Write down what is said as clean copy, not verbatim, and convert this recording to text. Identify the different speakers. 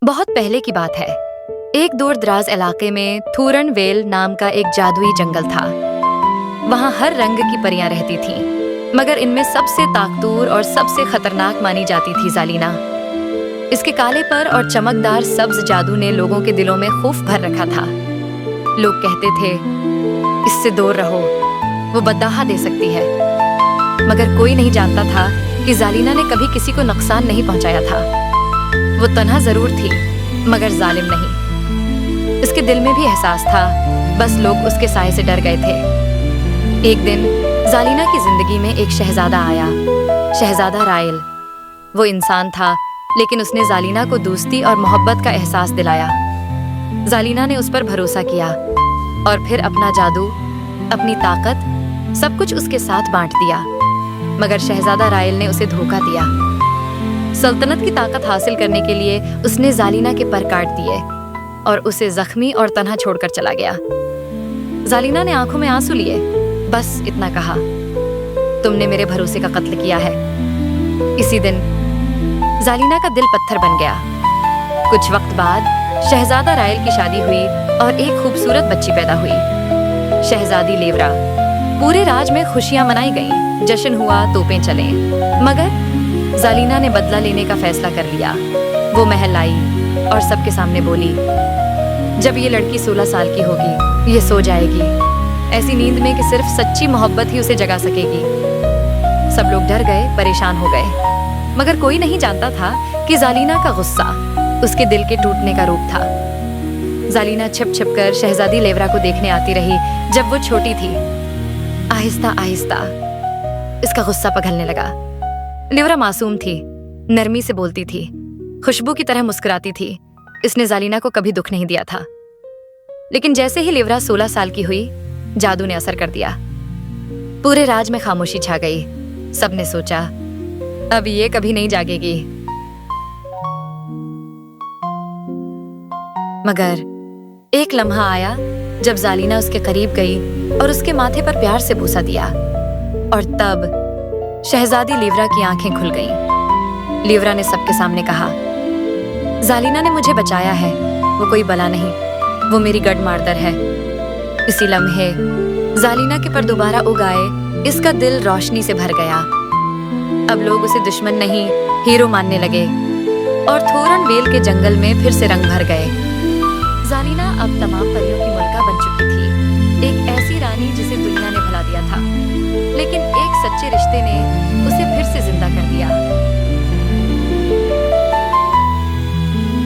Speaker 1: بہت پہلے کی بات ہے۔ ایک دور دراز علاقے میں تھورن ویل نام کا ایک جادوئی جنگل تھا۔ وہاں ہر رنگ کی پریاں رہتی تھیں، مگر ان میں سب سے طاقتور اور سب سے خطرناک مانی جاتی تھی زالینا۔ اس کے کالے پر اور چمکدار سبز جادو نے لوگوں کے دلوں میں خوف بھر رکھا تھا۔ لوگ کہتے تھے، اس سے دور رہو، وہ بددہا دے سکتی ہے۔ مگر کوئی نہیں جانتا تھا کہ زالینا نے کبھی کسی کو نقصان نہیں پہنچایا تھا۔ وہ تنہا ضرور تھی، مگر ظالم نہیں۔ اس کے دل میں بھی احساس تھا، بس لوگ اس کے سائے سے ڈر گئے تھے۔ ایک دن زالینا کی زندگی میں ایک شہزادہ آیا، شہزادہ رائل۔ وہ انسان تھا، لیکن اس نے زالینا کو دوستی اور محبت کا احساس دلایا۔ زالینا نے اس پر بھروسہ کیا اور پھر اپنا جادو، اپنی طاقت، سب کچھ اس کے ساتھ بانٹ دیا۔ مگر شہزادہ رائل نے اسے دھوکہ دیا۔ سلطنت کی طاقت حاصل کرنے کے لیے اس نے زالینا کے پر کاٹ دیے اور اسے زخمی اور تنہا چھوڑ کر چلا گیا۔ زالینا نے آنکھوں میں آنسو لیے، بس اتنا کہا، تم نے میرے بھروسے کا قتل کیا ہے۔ اسی دن زالینا کا دل پتھر بن گیا۔ کچھ وقت بعد شہزادہ رائل کی شادی ہوئی اور ایک خوبصورت بچی پیدا ہوئی، شہزادی لیورا۔ پورے راج میں خوشیاں منائی گئیں، جشن ہوا، توپیں چلیں۔ مگر زالینا نے بدلہ لینے کا فیصلہ کر لیا۔ وہ محل آئی اور سب کے سامنے بولی، جب یہ لڑکی 16 سال کی ہوگی، یہ سو جائے گی، ایسی نیند میں کہ صرف سچی محبت ہی اسے جگا سکے گی۔ سب لوگ ڈر گئے، پریشان ہو گئے، مگر کوئی نہیں جانتا تھا کہ زالینا کا غصہ اس کے دل کے ٹوٹنے کا روپ تھا۔ زالینا چھپ چھپ کر شہزادی لیورا کو دیکھنے آتی رہی جب وہ چھوٹی تھی۔ آہستہ آہستہ اس کا غصہ پگھلنے لگا۔ لیورا معصوم تھی، نرمی سے بولتی تھی، خوشبو کی طرح مسکراتی تھی۔ اس نے زالینا کو کبھی دکھ نہیں دیا تھا۔ لیکن جیسے ہی لیورا 16 سال کی ہوئی، جادو نے اثر کر دیا۔ پورے راج میں خاموشی چھا گئی۔ سب نے سوچا، اب یہ کبھی نہیں جاگے گی۔ مگر ایک لمحہ آیا جب زالینا اس کے قریب گئی اور اس کے ماتھے پر پیار سے بوسہ دیا، اور تب شہزادی لیورا کی آنکھیں کھل گئیں۔ لیورا نے سب کے سامنے کہا، زالینا نے مجھے بچایا ہے، وہ کوئی بلا نہیں، وہ میری گڈ ماردر ہے۔ اسی لمحے زالینا کے پر دوبارہ اگائے اس کا دل روشنی سے بھر گیا۔ اب لوگ اسے دشمن نہیں، ہیرو ماننے لگے، اور تھورن ویل کے جنگل میں پھر سے رنگ بھر گئے۔ زالینا اب تمام پریوں کی ملکہ بن چکی تھی، ایک ایسی رانی جسے دنیا نے بھلا دیا تھا۔ لیکن ایک سچے رشتے نے